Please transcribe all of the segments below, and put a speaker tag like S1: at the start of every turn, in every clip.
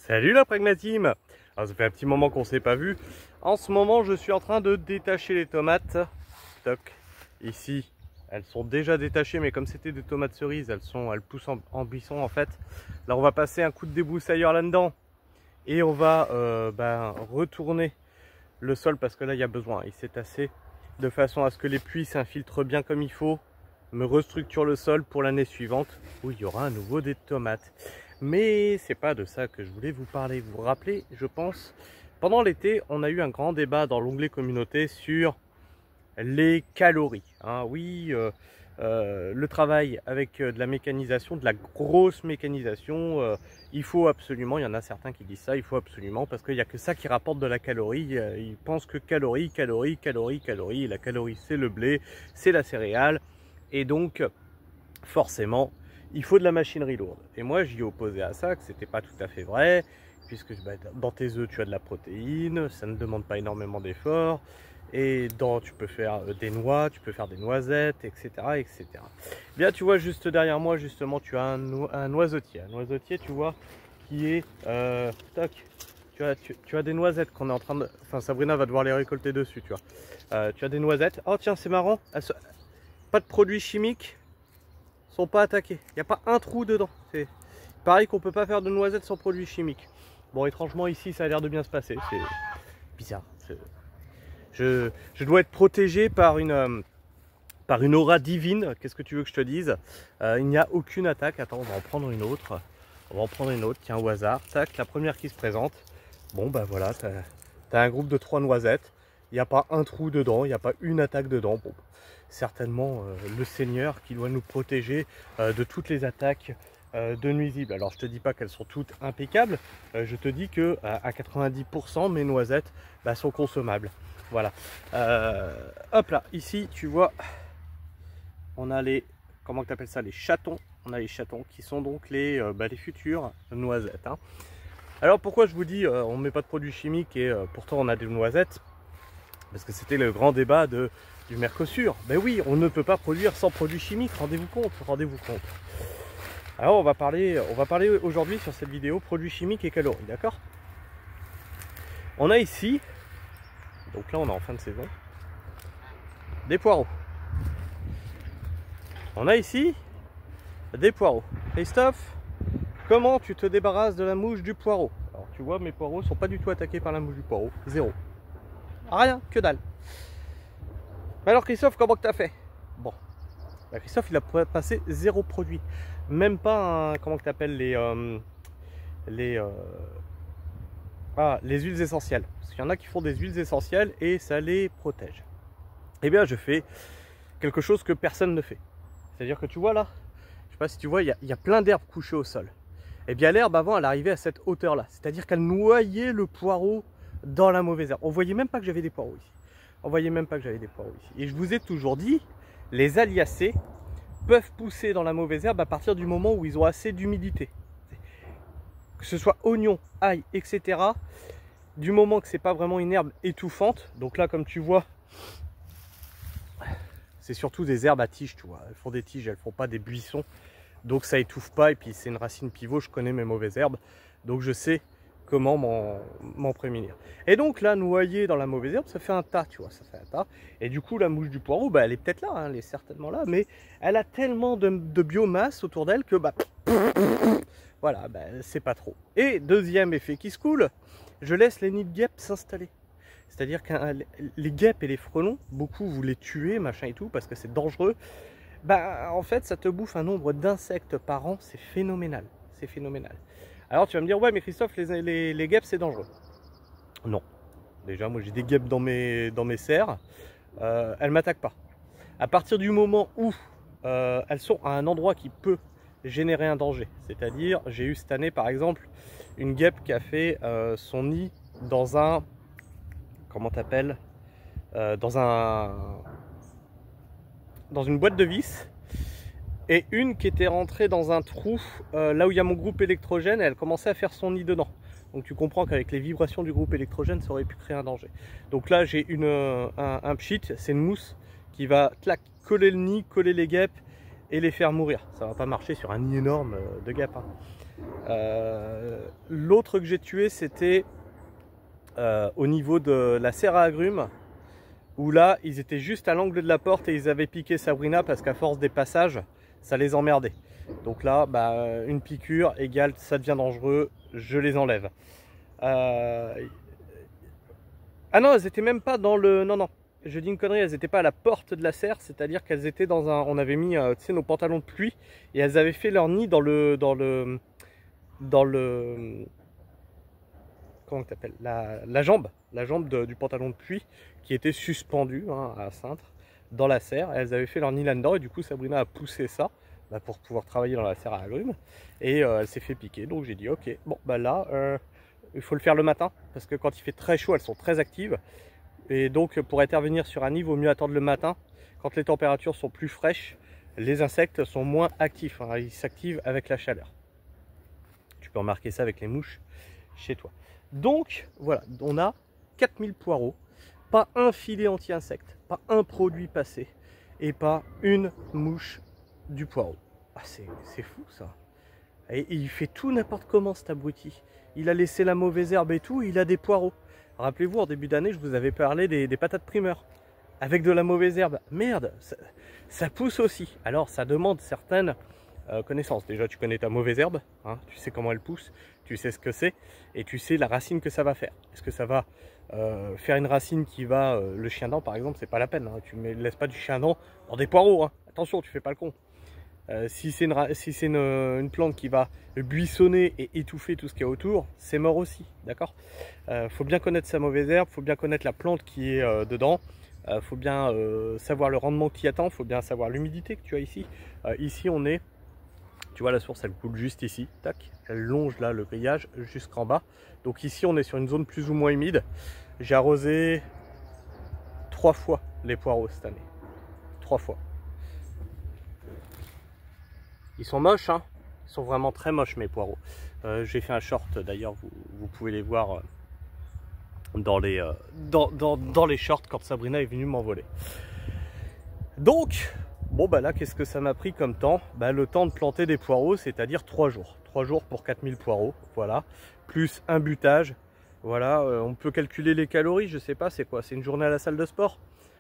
S1: Salut la Pragmatime. Alors ça fait un petit moment qu'on s'est pas vu. En ce moment je suis en train de détacher les tomates. Toc. Ici elles sont déjà détachées, mais comme c'était des tomates cerises, elles poussent en buisson en fait. Là on va passer un coup de débroussailleur là-dedans. Et on va retourner le sol parce que là il y a besoin. Il s'est tassé de façon à ce que les pluies s'infiltrent bien comme il faut. Me restructure le sol pour l'année suivante où il y aura à nouveau des tomates. Mais c'est pas de ça que je voulais vous parler. Vous vous rappelez, je pense, pendant l'été, on a eu un grand débat dans l'onglet communauté sur les calories. Hein, oui, le travail avec de la mécanisation, de la grosse mécanisation, il faut absolument, il y en a certains qui disent ça, il faut absolument, parce qu'il n'y a que ça qui rapporte de la calorie. Ils pensent que calories, calories, calories, calories, et la calorie c'est le blé, c'est la céréale, et donc forcément, il faut de la machinerie lourde. Et moi, j'y opposais à ça, que c'était pas tout à fait vrai, puisque dans tes œufs, tu as de la protéine, ça ne demande pas énormément d'efforts, et tu peux faire des noix, tu peux faire des noisettes, etc., etc. Bien, tu vois, juste derrière moi, justement, tu as un noisetier. Un noisetier, tu vois, qui est... toc, tu as des noisettes qu'on est en train de... Enfin, Sabrina va devoir les récolter dessus, tu vois. Tu as des noisettes. Oh, tiens, c'est marrant. Pas de produits chimiques. Sont pas attaqués, il n'y a pas un trou dedans. C'est pareil qu'on peut pas faire de noisettes sans produits chimiques. Bon, étrangement ici ça a l'air de bien se passer, c'est bizarre. Je dois être protégé par une aura divine. Qu'est-ce que tu veux que je te dise? Il n'y a aucune attaque. Attends, on va en prendre une autre. On va en prendre une autre, tiens, au hasard. Tac, la première qui se présente. Bon bah voilà, t'as un groupe de 3 noisettes. Il n'y a pas un trou dedans, il n'y a pas une attaque dedans. Bon, certainement le Seigneur qui doit nous protéger de toutes les attaques de nuisibles. Alors je te dis pas qu'elles sont toutes impeccables, je te dis que à 90% mes noisettes sont consommables. Voilà. Hop là, ici tu vois, on a les, comment tu appelles ça, les chatons. On a les chatons qui sont donc les futures noisettes. Hein. Alors pourquoi je vous dis on ne met pas de produits chimiques et pourtant on a des noisettes? Parce que c'était le grand débat du Mercosur. Ben oui, on ne peut pas produire sans produits chimiques, rendez-vous compte, rendez-vous compte. Alors on va parler aujourd'hui sur cette vidéo produits chimiques et calories, d'accord? On a ici, donc là on est en fin de saison, des poireaux. On a ici des poireaux. Christophe, comment tu te débarrasses de la mouche du poireau? Alors tu vois, mes poireaux ne sont pas du tout attaqués par la mouche du poireau, zéro. Rien, que dalle. Mais alors Christophe, comment tu as fait? Bon, Christophe il a passé zéro produit. Même pas un, comment tu appelles les huiles essentielles. Parce qu'il y en a qui font des huiles essentielles et ça les protège. Eh bien je fais quelque chose que personne ne fait. C'est-à-dire que tu vois là, je sais pas si tu vois, il y a plein d'herbes couchées au sol. Eh bien l'herbe avant elle arrivait à cette hauteur là. C'est-à-dire qu'elle noyait le poireau dans la mauvaise herbe. On voyait même pas que j'avais des poireaux ici. On voyait même pas que j'avais des poireaux ici. Et je vous ai toujours dit, les aliacées peuvent pousser dans la mauvaise herbe à partir du moment où ils ont assez d'humidité. Que ce soit oignons, ail, etc. Du moment que c'est pas vraiment une herbe étouffante. Donc là, comme tu vois, c'est surtout des herbes à tiges, tu vois. Elles font des tiges, elles font pas des buissons. Donc ça étouffe pas. Et puis c'est une racine pivot, je connais mes mauvaises herbes. Donc je sais comment m'en prémunir. Et donc là, noyé dans la mauvaise herbe, ça fait un tas, tu vois, ça fait un tas. Et du coup, la mouche du poireau, elle est peut-être là, hein, elle est certainement là, mais elle a tellement de biomasse autour d'elle que voilà, c'est pas trop. Et deuxième effet qui se coule, je laisse les nids de guêpes s'installer. C'est-à-dire que les guêpes et les frelons, beaucoup vous les tuez, machin et tout, parce que c'est dangereux. En fait, ça te bouffe un nombre d'insectes par an, c'est phénoménal. C'est phénoménal. Alors tu vas me dire, ouais mais Christophe, les guêpes c'est dangereux. Non. Déjà moi j'ai des guêpes dans mes serres, elles ne m'attaquent pas. À partir du moment où elles sont à un endroit qui peut générer un danger. C'est-à-dire, j'ai eu cette année par exemple une guêpe qui a fait son nid dans un... Comment t'appelles dans une boîte de vis. Et une qui était rentrée dans un trou là où il y a mon groupe électrogène et elle commençait à faire son nid dedans. Donc tu comprends qu'avec les vibrations du groupe électrogène ça aurait pu créer un danger. Donc là j'ai un pchit, c'est une mousse qui va coller le nid, coller les guêpes et les faire mourir. Ça va pas marcher sur un nid énorme de guêpes. Hein. L'autre que j'ai tué, c'était au niveau de la serre à agrumes, où là, ils étaient juste à l'angle de la porte et ils avaient piqué Sabrina parce qu'à force des passages, ça les emmerdait. Donc là, bah, une piqûre égale, ça devient dangereux, je les enlève. Ah non, elles étaient même pas dans le... Non, non, je dis une connerie, elles n'étaient pas à la porte de la serre, c'est-à-dire qu'elles étaient dans un... On avait mis, tu sais, nos pantalons de pluie, et elles avaient fait leur nid dans le... Comment t'appelles, la jambe du pantalon de pluie qui était suspendue hein, à cintre dans la serre. Et elles avaient fait leur nid là-dedans et du coup Sabrina a poussé ça bah, pour pouvoir travailler dans la serre à agrumes et elle s'est fait piquer. Donc j'ai dit ok, bon bah là il faut le faire le matin parce que quand il fait très chaud elles sont très actives et donc pour intervenir sur un nid il vaut mieux attendre le matin quand les températures sont plus fraîches. Les insectes sont moins actifs, hein, ils s'activent avec la chaleur. Tu peux remarquer ça avec les mouches chez toi. Donc voilà, on a 4000 poireaux, pas un filet anti-insecte, pas un produit passé et pas une mouche du poireau. Ah, c'est fou ça. Et il fait tout n'importe comment cet abruti. Il a laissé la mauvaise herbe et tout, il a des poireaux. Rappelez-vous, en début d'année, je vous avais parlé des patates primeurs avec de la mauvaise herbe. Merde, ça pousse aussi. Alors ça demande certaines connaissances. Déjà tu connais ta mauvaise herbe, hein, tu sais comment elle pousse, tu sais ce que c'est et tu sais la racine que ça va faire. Est-ce que ça va faire une racine qui va, le chien-dent par exemple, c'est pas la peine, hein, tu ne laisses pas du chien-dent dans des poireaux, hein. Attention, tu fais pas le con. Si c'est une plante qui va buissonner et étouffer tout ce qu'il y a autour, c'est mort aussi, d'accord. Faut bien connaître sa mauvaise herbe, faut bien connaître la plante qui est dedans. Faut bien savoir le rendement qui attend, faut bien savoir l'humidité que tu as ici. Ici on est, tu vois la source elle coule juste ici, tac, elle longe là le grillage jusqu'en bas. Donc ici on est sur une zone plus ou moins humide. J'ai arrosé 3 fois les poireaux cette année, 3 fois. Ils sont moches, hein, ils sont vraiment très moches mes poireaux. J'ai fait un short d'ailleurs, vous pouvez les voir dans les shorts quand Sabrina est venue m'envoler. Donc, bon bah là, qu'est-ce que ça m'a pris comme temps? Bah, le temps de planter des poireaux, c'est-à-dire 3 jours. 3 jours pour 4000 poireaux, voilà. Plus un butage, voilà. On peut calculer les calories, je sais pas, c'est quoi? C'est une journée à la salle de sport?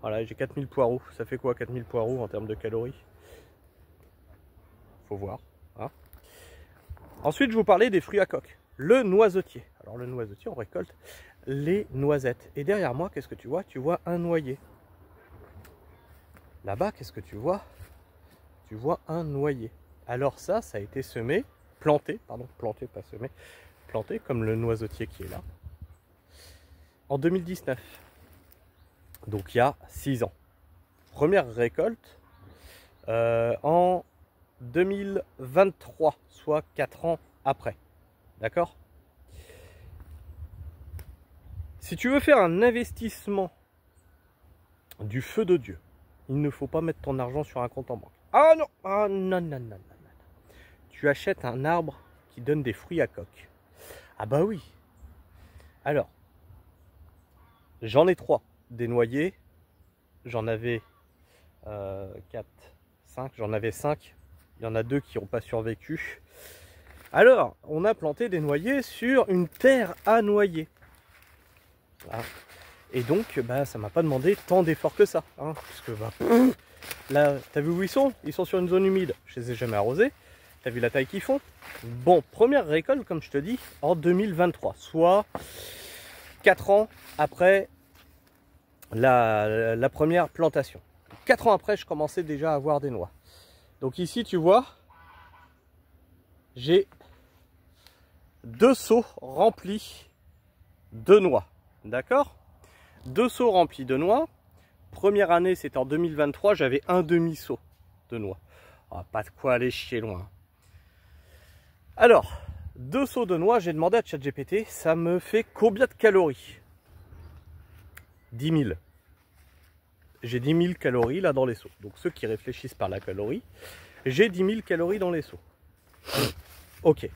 S1: Voilà, j'ai 4000 poireaux. Ça fait quoi 4000 poireaux en termes de calories? Faut voir. Hein. Ensuite, je vous parlais des fruits à coque. Le noisetier. Alors le noisetier, on récolte les noisettes. Et derrière moi, qu'est-ce que tu vois? Tu vois un noyer. Là-bas, qu'est-ce que tu vois? Tu vois un noyer. Alors ça a été semé, planté, pardon, planté, pas semé, planté, comme le noisetier qui est là, en 2019. Donc il y a 6 ans. Première récolte en 2023, soit 4 ans après. D'accord? Si tu veux faire un investissement du feu de Dieu, il ne faut pas mettre ton argent sur un compte en banque. Ah non, ah non, non, non, non, non. Tu achètes un arbre qui donne des fruits à coque. Ah bah oui. Alors, j'en ai 3. Des noyers, j'en avais 4, 5, j'en avais 5. Il y en a 2 qui n'ont pas survécu. Alors, on a planté des noyers sur une terre à noyer. Voilà. Et donc, bah, ça m'a pas demandé tant d'efforts que ça. Hein, parce que, bah, là, t'as vu où ils sont? Ils sont sur une zone humide. Je les ai jamais arrosés. T'as vu la taille qu'ils font? Bon, première récolte, comme je te dis, en 2023. Soit 4 ans après la première plantation. 4 ans après, je commençais déjà à avoir des noix. Donc ici, tu vois, j'ai 2 seaux remplis de noix. D'accord? 2 seaux remplis de noix. Première année, c'était en 2023, j'avais un demi-seau de noix. Oh, pas de quoi aller chier loin. Alors, 2 seaux de noix, j'ai demandé à ChatGPT, ça me fait combien de calories? 10 000. J'ai 10 000 calories là dans les seaux. Donc ceux qui réfléchissent par la calorie, j'ai 10 000 calories dans les seaux. Ok.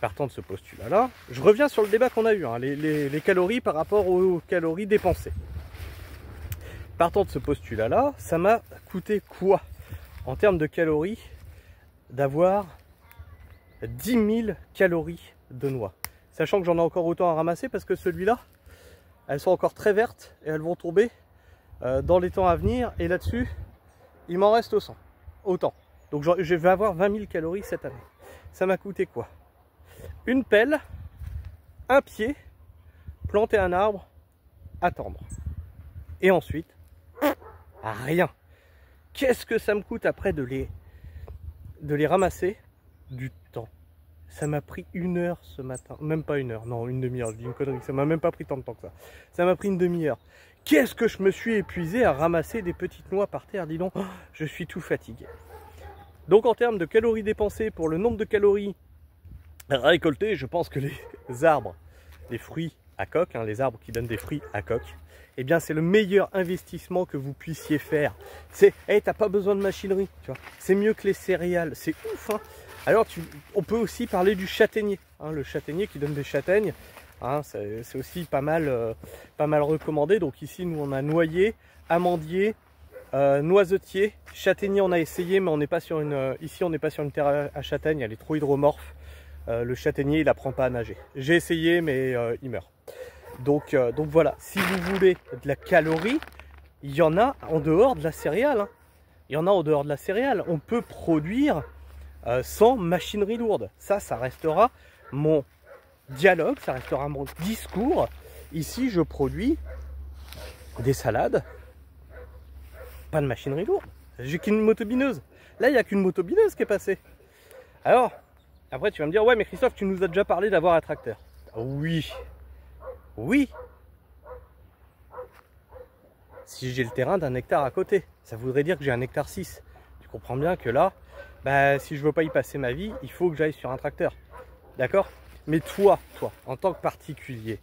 S1: Partant de ce postulat-là, je reviens sur le débat qu'on a eu, hein, les calories par rapport aux calories dépensées. Partant de ce postulat-là, ça m'a coûté quoi en termes de calories d'avoir 10 000 calories de noix. Sachant que j'en ai encore autant à ramasser parce que celui-là, elles sont encore très vertes et elles vont tomber dans les temps à venir. Et là-dessus, il m'en reste autant. Donc je vais avoir 20 000 calories cette année. Ça m'a coûté quoi? Une pelle, un pied, planter un arbre, attendre. Et ensuite, rien. Qu'est-ce que ça me coûte après de les ramasser? Du temps. Ça m'a pris 1 heure ce matin. Même pas 1 heure, non, une demi-heure. Je dis une connerie, ça m'a même pas pris tant de temps que ça. Ça m'a pris une demi-heure. Qu'est-ce que je me suis épuisé à ramasser des petites noix par terre, dis donc. Je suis tout fatigué. Donc en termes de calories dépensées pour le nombre de calories récoltées, je pense que les arbres, les fruits à coque, hein, les arbres qui donnent des fruits à coque, eh bien c'est le meilleur investissement que vous puissiez faire. C'est, hey, t'as pas besoin de machinerie, tu vois. C'est mieux que les céréales, c'est ouf, hein. Alors on peut aussi parler du châtaignier, hein, le châtaignier qui donne des châtaignes, hein, c'est aussi pas mal recommandé. Donc ici nous on a noyer, amandier, noisetier, châtaignier on a essayé, mais on n'est pas sur ici on n'est pas sur une terre à châtaigne, elle est trop hydromorphe. Le châtaignier il apprend pas à nager. J'ai essayé mais il meurt. Donc voilà, si vous voulez de la calorie, il y en a en dehors de la céréale, hein. Il y en a en dehors de la céréale. On peut produire sans machinerie lourde. Ça restera mon dialogue, ça restera mon discours. Ici, je produis des salades, pas de machinerie lourde. J'ai qu'une motobineuse. Là, il n'y a qu'une motobineuse qui est passée. Alors, après, tu vas me dire, ouais, mais Christophe, tu nous as déjà parlé d'avoir un tracteur. Oui. Oui. Si j'ai le terrain d'1 hectare à côté, ça voudrait dire que j'ai 1 hectare 6. Tu comprends bien que là, bah, si je veux pas y passer ma vie, il faut que j'aille sur un tracteur. D'accord? Mais toi, en tant que particulier,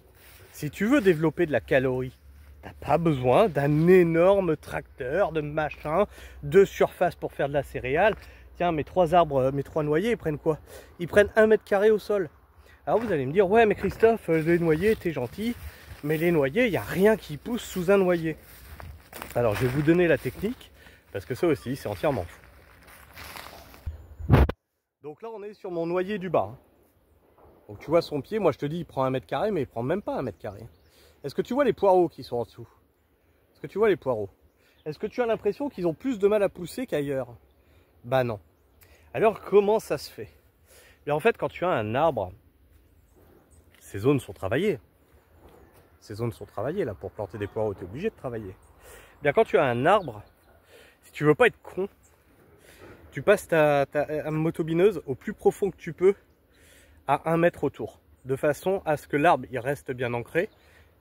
S1: si tu veux développer de la calorie, t'as pas besoin d'un énorme tracteur, de machin, de surface pour faire de la céréale. Tiens, mes 3 arbres, mes 3 noyers, ils prennent quoi? Ils prennent 1 mètre carré au sol. Alors vous allez me dire, ouais mais Christophe, les noyers, t'es gentil, mais les noyers, il n'y a rien qui pousse sous un noyer. Alors je vais vous donner la technique, parce que ça aussi, c'est entièrement fou. Donc là, on est sur mon noyer du bas. Donc tu vois son pied, moi je te dis, il prend 1 mètre carré, mais il prend même pas 1 mètre carré. Est-ce que tu vois les poireaux qui sont en dessous? Est-ce que tu vois les poireaux? Est-ce que tu as l'impression qu'ils ont plus de mal à pousser qu'ailleurs? Bah non. Alors comment ça se fait? Bien, en fait, quand tu as un arbre, ces zones sont travaillées. Ces zones sont travaillées, là, pour planter des poireaux, tu es obligé de travailler. Bien, quand tu as un arbre, si tu veux pas être con, tu passes ta motobineuse au plus profond que tu peux, à 1 mètre autour, de façon à ce que l'arbre il reste bien ancré,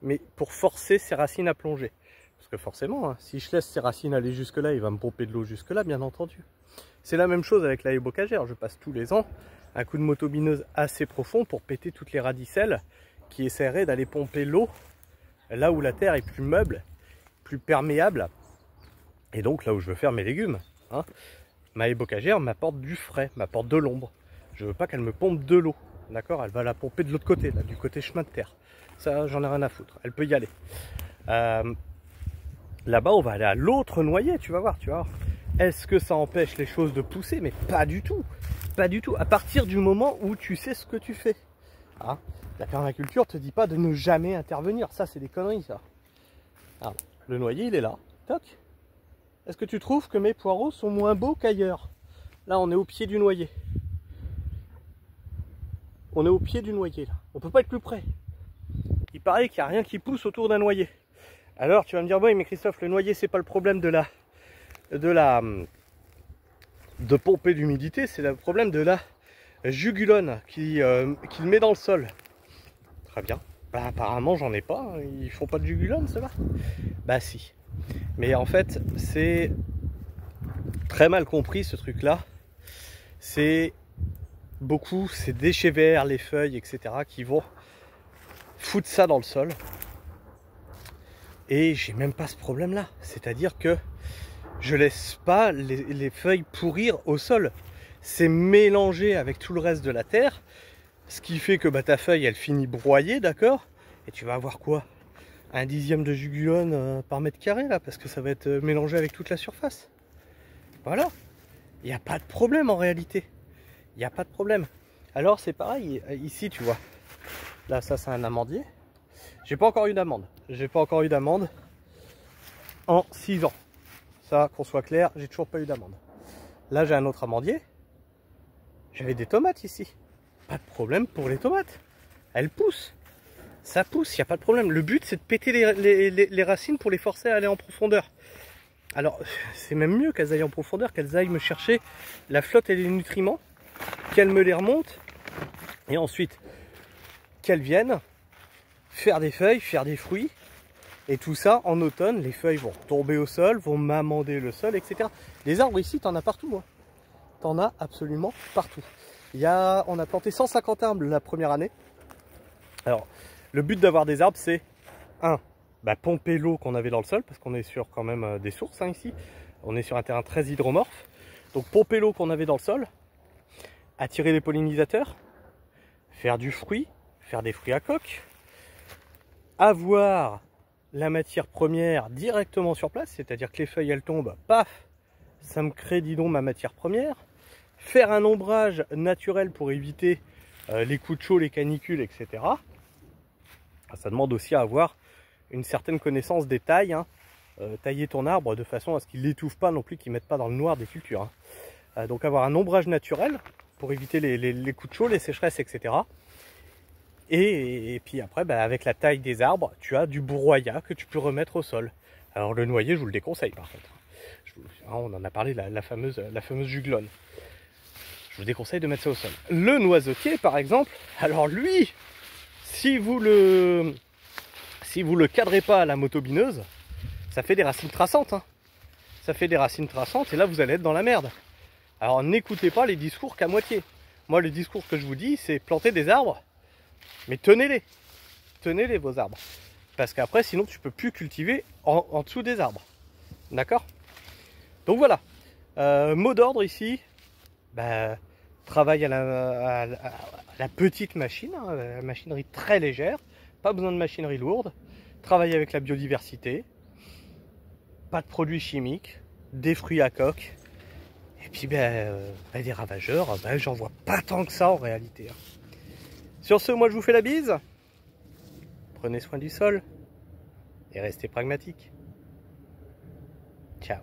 S1: mais pour forcer ses racines à plonger. Parce que forcément, hein, si je laisse ses racines aller jusque là, il va me pomper de l'eau jusque là, bien entendu. C'est la même chose avec la haie bocagère, je passe tous les ans un coup de motobineuse assez profond pour péter toutes les radicelles qui essaieraient d'aller pomper l'eau là où la terre est plus meuble, plus perméable, et donc là où je veux faire mes légumes, hein. Ma haie bocagère m'apporte du frais, m'apporte de l'ombre. Je veux pas qu'elle me pompe de l'eau, d'accord? Elle va la pomper de l'autre côté, là, du côté chemin de terre. Ça, j'en ai rien à foutre, elle peut y aller. Là-bas, on va aller à l'autre noyer, tu vas voir, tu vois. Est-ce que ça empêche les choses de pousser? Mais pas du tout, pas du tout. À partir du moment où tu sais ce que tu fais. Hein, la permaculture te dit pas de ne jamais intervenir, ça c'est des conneries ça. Alors, le noyer il est là, toc. Est-ce que tu trouves que mes poireaux sont moins beaux qu'ailleurs? Là on est au pied du noyer. On est au pied du noyer là, on peut pas être plus près. Il paraît qu'il n'y a rien qui pousse autour d'un noyer. Alors tu vas me dire, oui mais Christophe, le noyer c'est pas le problème de pomper l'humidité, c'est le problème de la jugulone qu'il met dans le sol. Très bien. Bah, apparemment j'en ai pas, ils font pas de jugulone ceux-là. Bah si. Mais en fait c'est très mal compris ce truc là. C'est beaucoup ces déchets verts, les feuilles, etc. qui vont foutre ça dans le sol. Et j'ai même pas ce problème là. C'est-à-dire que je laisse pas les feuilles pourrir au sol. C'est mélangé avec tout le reste de la terre. Ce qui fait que bah, ta feuille elle finit broyée, d'accord? Et tu vas avoir quoi? 1/10 de jugulone par mètre carré là, parce que ça va être mélangé avec toute la surface. Voilà. Il n'y a pas de problème en réalité. Il n'y a pas de problème. Alors c'est pareil, ici tu vois, là ça c'est un amandier. J'ai pas encore eu d'amande. J'ai pas encore eu d'amande en 6 ans. Ça, qu'on soit clair, j'ai toujours pas eu d'amande. Là j'ai un autre amandier. J'avais des tomates ici. Pas de problème pour les tomates. Elles poussent. Ça pousse, il n'y a pas de problème. Le but c'est de péter les racines pour les forcer à aller en profondeur. Alors c'est même mieux qu'elles aillent en profondeur, qu'elles aillent me chercher la flotte et les nutriments, qu'elles me les remontent. Et ensuite qu'elles viennent faire des feuilles, faire des fruits, et tout ça en automne, les feuilles vont tomber au sol, vont m'amender le sol, etc. Les arbres ici, t'en as partout, hein. T'en as absolument partout. On a planté 150 arbres la première année. Alors, le but d'avoir des arbres, c'est pomper l'eau qu'on avait dans le sol, parce qu'on est sur quand même des sources hein, ici. On est sur un terrain très hydromorphe. Donc pomper l'eau qu'on avait dans le sol, attirer les pollinisateurs, faire du fruit, faire des fruits à coque, avoir la matière première directement sur place, c'est-à-dire que les feuilles elles tombent, paf, ça me crée dis donc ma matière première, faire un ombrage naturel pour éviter les coups de chaud, les canicules, etc. Ça demande aussi à avoir une certaine connaissance des tailles, hein. Tailler ton arbre de façon à ce qu'il n'étouffe pas non plus, qu'il ne mette pas dans le noir des cultures, hein. Donc avoir un ombrage naturel pour éviter les coups de chaud, les sécheresses, etc. Et puis après, avec la taille des arbres, tu as du broyat que tu peux remettre au sol. Alors le noyer, je vous le déconseille par contre. On en a parlé, la fameuse juglone. Je vous déconseille de mettre ça au sol. Le noisetier, par exemple, alors lui, si vous le cadrez pas à la motobineuse, ça fait des racines traçantes, hein. Ça fait des racines traçantes et là, vous allez être dans la merde. Alors n'écoutez pas les discours qu'à moitié. Moi, le discours que je vous dis, c'est planter des arbres. Mais tenez-les, vos arbres. Parce qu'après, sinon, tu peux plus cultiver en dessous des arbres. D'accord? Donc voilà. Mot d'ordre ici. Travail à la petite machine. Hein, la machinerie très légère. Pas besoin de machinerie lourde. Travailler avec la biodiversité. Pas de produits chimiques. Des fruits à coque. Et puis, des ravageurs, j'en vois pas tant que ça en réalité. Hein. Sur ce, moi je vous fais la bise. Prenez soin du sol et restez pragmatiques. Ciao.